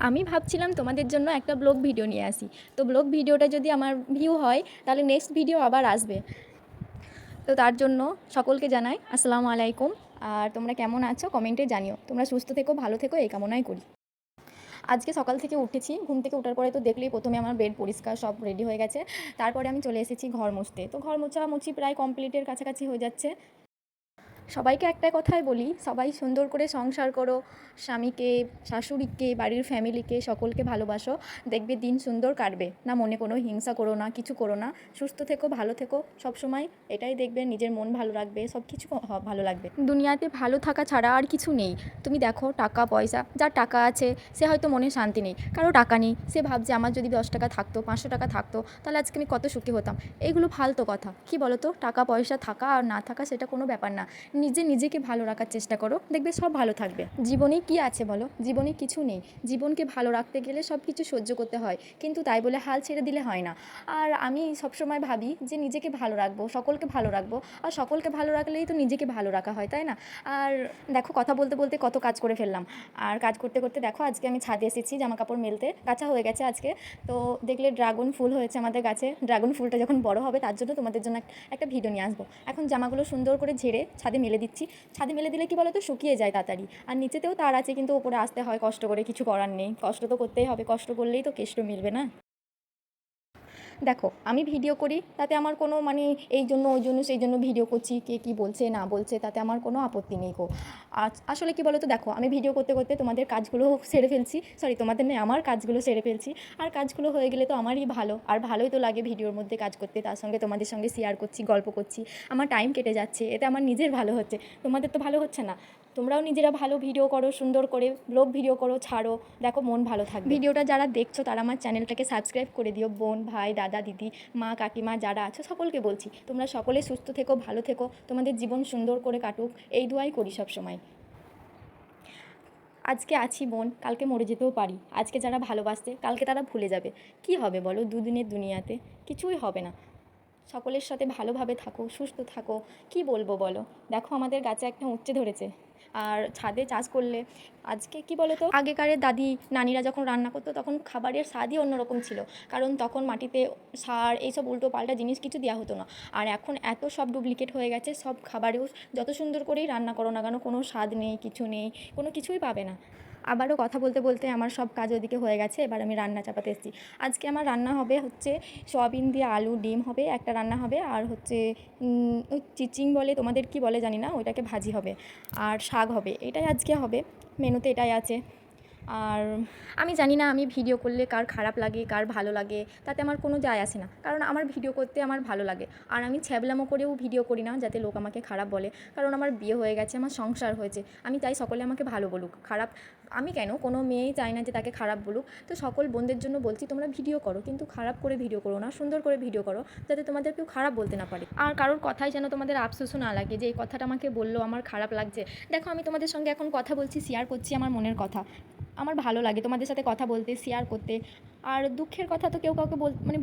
আমি ভাবছিলাম তোমাদের জন্য একটা ব্লগ ভিডিও নিয়ে আসি। তো ব্লগ ভিডিওটা যদি আমার ভিউ হয় তাহলে নেক্সট ভিডিও আবার আসবে। তো তার জন্য সকলকে জানাই আসসালামু আলাইকুম। আর তোমরা কেমন আছো কমেন্টে জানিও। তোমরা সুস্থ থেকো, ভালো থেকো, এই কামনাই করি। আজকে সকাল থেকে উঠেছি, ঘুম থেকে ওঠার পরে তো দেখলেই প্রথমে আমার বেড পরিষ্কার সব রেডি হয়ে গেছে। তারপরে আমি চলে এসেছি ঘর মুছতে। তো ঘর মোছামুছি প্রায় কমপ্লিটের কাছাকাছি হয়ে যাচ্ছে। সবাইকে একটা কথাই বলি, সবাই সুন্দর করে সংসার করো, স্বামীকে, শাশুড়িকে, বাড়ির ফ্যামিলিকে সকলকে ভালোবাসো, দেখবে দিন সুন্দর কাটবে। না মনে কোনো হিংসা করো না, কিছু করো না, সুস্থ থেকো, ভালো থেকো সবসময়। এটাই দেখবে নিজের মন ভালো রাখবে, সব কিছু ভালো লাগবে। দুনিয়াতে ভালো থাকা ছাড়া আর কিছু নেই। তুমি দেখো টাকা পয়সা, যার টাকা আছে সে হয়তো মনে শান্তি নেই, কারো টাকা নেই, সে ভাবছে আমার যদি 10 টাকা থাকতো, 500 টাকা থাকতো, তাহলে আজকে আমি কত সুখী হতাম। এইগুলো ফালতু কথা, কি বলো তো? টাকা পয়সা থাকা আর না থাকা সেটা কোনো ব্যাপার না। নিজেকে ভালো রাখার চেষ্টা করো, দেখবে সব ভালো থাকবে। জীবনে কি আছে বলো? জীবনে কিছু নেই। জীবনকে ভালো রাখতে গেলে সব কিছু সহ্য করতে হয়, কিন্তু তাই বলে হাল ছেড়ে দিলে হয় না। আর আমি সবসময় ভাবি যে নিজেকে ভালো রাখবো, সকলকে ভালো রাখবো, আর সকলকে ভালো রাখলেই তো নিজেকে ভালো রাখা হয়, তাই না? আর দেখো কথা বলতে বলতে কত কাজ করে ফেললাম। আর কাজ করতে করতে দেখো আজকে আমি ছাদে এসেছি জামা কাপড় মেলতে, কাঁচা হয়ে গেছে আজকে। তো দেখলে ড্রাগন ফুল হয়েছে আমাদের গাছে। ড্রাগন ফুলটা যখন বড় হবে তার জন্য তোমাদের জন্য একটা ভিডিও নিয়ে আসবো। এখন জামাগুলো সুন্দর করে ঝেড়ে ছাদে মেলে দিচ্ছি। ছাদে মেলে দিলে কি বলো তো, শুকিয়ে যায় তাড়াতাড়ি। আর নিচেতেও তার আছে, কিন্তু ওপরে আসতে হয় কষ্ট করে, কিছু করার নেই, কষ্ট তো করতেই হবে, কষ্ট করলেই তো কেষ্ট মিলবে না। দেখো আমি ভিডিও করি, তাতে আমার কোনো মানে এই জন্য ওই জন্য সেই জন্য ভিডিও করছি, কে কী বলছে না বলছে তাতে আমার কোনো আপত্তি নেই গো। আসলে কি বলো তো, দেখো আমি ভিডিও করতে করতে তোমাদের কাজগুলো সেরে ফেলছি, সরি তোমাদের নেই, আমার কাজগুলো সেরে ফেলছি। আর কাজগুলো হয়ে গেলে তো আমারই ভালো, আর ভালোই তো লাগে ভিডিওর মধ্যে কাজ করতে, তার সঙ্গে তোমাদের সঙ্গে শেয়ার করছি, গল্প করছি, আমার টাইম কেটে যাচ্ছে, এতে আমার নিজের ভালো হচ্ছে, তোমাদের তো ভালো হচ্ছে না। তোমরাও নিজেরা ভালো ভিডিও করো, সুন্দর করে ব্লগ ভিডিও করো, ছাড়ো, দেখো মন ভালো থাকবে। ভিডিওটা যারা দেখছো তারা আমার চ্যানেলটাকে সাবস্ক্রাইব করে দিও। বোন, ভাই, দাদা, দিদি, মা, কাকিমা যারা আছো সকলকে বলছি, তোমরা সকলে সুস্থ থেকো, ভালো থেকো, তোমাদের জীবন সুন্দর করে কাটুক, এই দুয়াই করি সব সময়। আজকে আছি বোন, কালকে মরে যেতেও পারি। আজকে যারা ভালোবাসতে কালকে তারা ভুলে যাবে। কি হবে বলো দুদিনের দুনিয়াতে? কিছুই হবে না। সকলের সাথে ভালোভাবে থাকো, সুস্থ থাকো। কি বলবো বলো? দেখো আমাদের গাছে একটা উচ্ছে ধরেছে। আর ছাদে চাষ করলে আজকে কি বলো তো, আগেকারের দাদি নানিরা যখন রান্না করতো তখন খাবারের স্বাদই অন্যরকম ছিল, কারণ তখন মাটিতে সার এইসব উল্টো পাল্টা জিনিস কিছু দেওয়া হতো না। আর এখন এত সব ডুপ্লিকেট হয়ে গেছে, সব খাবারেও যত সুন্দর করেই রান্না করো না কেন, কোনো স্বাদ নেই, কিছু নেই, কোনো কিছুই পাবে না। আবারও কথা বলতে বলতে আমার সব কাজ ওদিকে হয়ে গেছে, এবার আমি রান্না চাপাতে এসেছি। আজকে আমার রান্না হবে হচ্ছে সয়াবিন দিয়ে আলু ডিম হবে একটা রান্না হবে, আর হচ্ছে ওই চিচিং বলে তোমাদের কি বলে জানি না, ওইটাকে ভাজি হবে, আর শাক হবে। এটাই আজকে হবে, মেনুতে এটাই আছে। আর আমি জানি না আমি ভিডিও করলে কার খারাপ লাগে কার ভালো লাগে, তাতে আমার কোনো যায় আসে না, কারণ আমার ভিডিও করতে আমার ভালো লাগে। আর আমি ছ্যাবলামো করেও ভিডিও করি না যাতে লোক আমাকে খারাপ বলে, কারণ আমার বিয়ে হয়ে গেছে, আমার সংসার হয়েছে, আমি চাই সকলে আমাকে ভালো বলুক। খারাপ আমি কেন, কোনো মেয়েই চাই না যে তাকে খারাপ বলুক। তো সকল বোনদের জন্য বলছি, তোমরা ভিডিও করো কিন্তু খারাপ করে ভিডিও করো না, সুন্দর করে ভিডিও করো, যাতে তোমাদের কেউ খারাপ বলতে না পারে। আর কারোর কথাই যেন তোমাদের আফসোসও না লাগে যে এই কথাটা আমাকে বললো আমার খারাপ লাগছে। দেখো আমি তোমাদের সঙ্গে এখন কথা বলছি, শেয়ার করছি আমার মনের কথা, আমার ভালো লাগে তোমাদের সাথে কথা বলতে, শেয়ার করতে। আর দুঃখের কথা তো কেউ কাউকে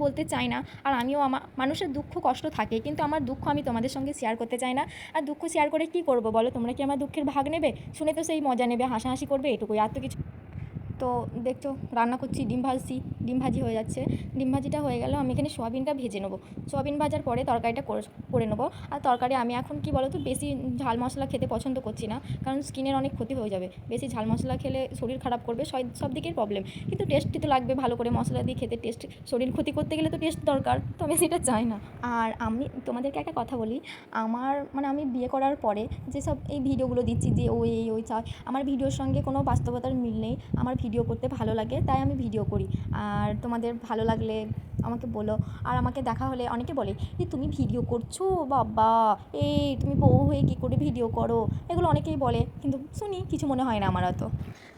বলতে চায় না। আর আমিও আমার মানুষের দুঃখ কষ্ট থাকে, কিন্তু আমার দুঃখ আমি তোমাদের সঙ্গে শেয়ার করতে চাই না। আর দুঃখ শেয়ার করে কী করবো বলো? তোমরা কি আমার দুঃখের ভাগ নেবে? শুনে তো সেই মজা নেবে, হাসাহাসি করবে, এটুকুই, আর তো কিছু। তো দেখছো রান্না করছি, ডিম ভাজছি, ডিম ভাজি হয়ে যাচ্ছে। ডিম ভাজিটা হয়ে গেল, আমি এখানে সোয়াবিনটা ভেজে নেবো। সোয়াবিন ভাজার পরে তরকারিটা করে নেবো। আর তরকারি আমি এখন কি বলো তো, বেশি ঝাল মশলা খেতে পছন্দ করছি না, কারণ স্কিনের অনেক ক্ষতি হয়ে যাবে। বেশি ঝাল মশলা খেলে শরীর খারাপ করবে, সব দিকের প্রবলেম। কিন্তু টেস্টি তো লাগবে, ভালো করে মশলা দিয়ে খেতে টেস্ট, শরীর ক্ষতি করতে গেলে তো টেস্ট দরকার, তো আমি সেটা চাই না। আর আমি তোমাদেরকে একটা কথা বলি, আমার মানে আমি বিয়ে করার পরে যেসব এই ভিডিওগুলো দিচ্ছি যে ওই চাই, আমার ভিডিওর সঙ্গে কোনো বাস্তবতার মিল নেই। আমার ভিডিও করতে ভালো লাগে তাই আমি ভিডিও করি। আর তোমাদের ভালো লাগলে আমাকে বলো। আর আমাকে দেখা হলে অনেকে বলে যে তুমি ভিডিও করছো বাবা, এই তুমি বউ হয়ে কী করে ভিডিও করো, এগুলো অনেকেই বলে, কিন্তু শুনি কিছু মনে হয় না আমার অত।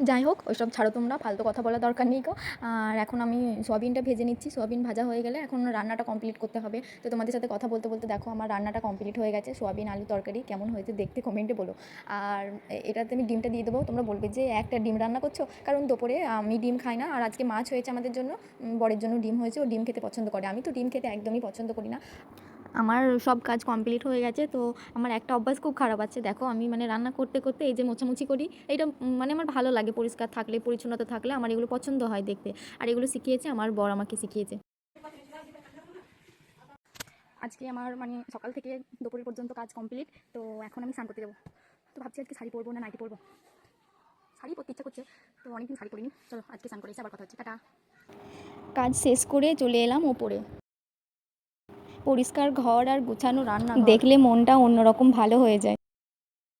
যাই হোক ওইসব ছাড়ো, তোমরা ফালতু কথা বলার দরকার নেই গো। আর এখন আমি সোয়াবিনটা ভেজে নিচ্ছি, সোয়াবিন ভাজা হয়ে গেলে এখন রান্নাটা কমপ্লিট করতে হবে। তো তোমাদের সাথে কথা বলতে বলতে দেখো আমার রান্নাটা কমপ্লিট হয়ে গেছে। সোয়াবিন আলু তরকারি কেমন হয়েছে দেখতে কমেন্টে বলো। আর এটাতে আমি ডিমটা দিয়ে দেবো, তোমরা বলবে যে একটা ডিম রান্না করছো, কারণ দুপুরে আমি ডিম খাই না, আর আজকে মাছ হয়েছে আমাদের জন্য, বরের জন্য ডিম হয়েছে, ও ডিম খেতে পছন্দ করে, আমি তো ডিম খেতে একদমই পছন্দ করি না। আমার সব কাজ কমপ্লিট হয়ে গেছে। তো আমার একটা অভ্যাস খুব খারাপ আছে, দেখো আমি মানে রান্না করতে করতে এই যে মোছামুছি করি, এইটা মানে আমার ভালো লাগে, পরিষ্কার থাকলে পরিচ্ছন্নতা থাকলে আমার এগুলো পছন্দ হয় দেখতে। আর এগুলো শিখিয়েছে আমার বর, আমাকে শিখিয়েছে। আজকে আমার মানে সকাল থেকে দুপুরের পর্যন্ত কাজ কমপ্লিট। তো এখন আমি স্নান করতে যাবো। তো ভাবছি আজকে শাড়ি পরবো না নাইটি পরবো। শাড়ি পরতে ইচ্ছা করছে, তো অনেকদিন শাড়ি পরিনি। চলো আজকে স্নান করে এসে আবার কথা হচ্ছে, টাটা। কাজ শেষ করে চলে এলাম ওপরে। পরিষ্কার ঘর আর গোছানো রান্না দেখলে মনটা অন্যরকম ভালো হয়ে যায়।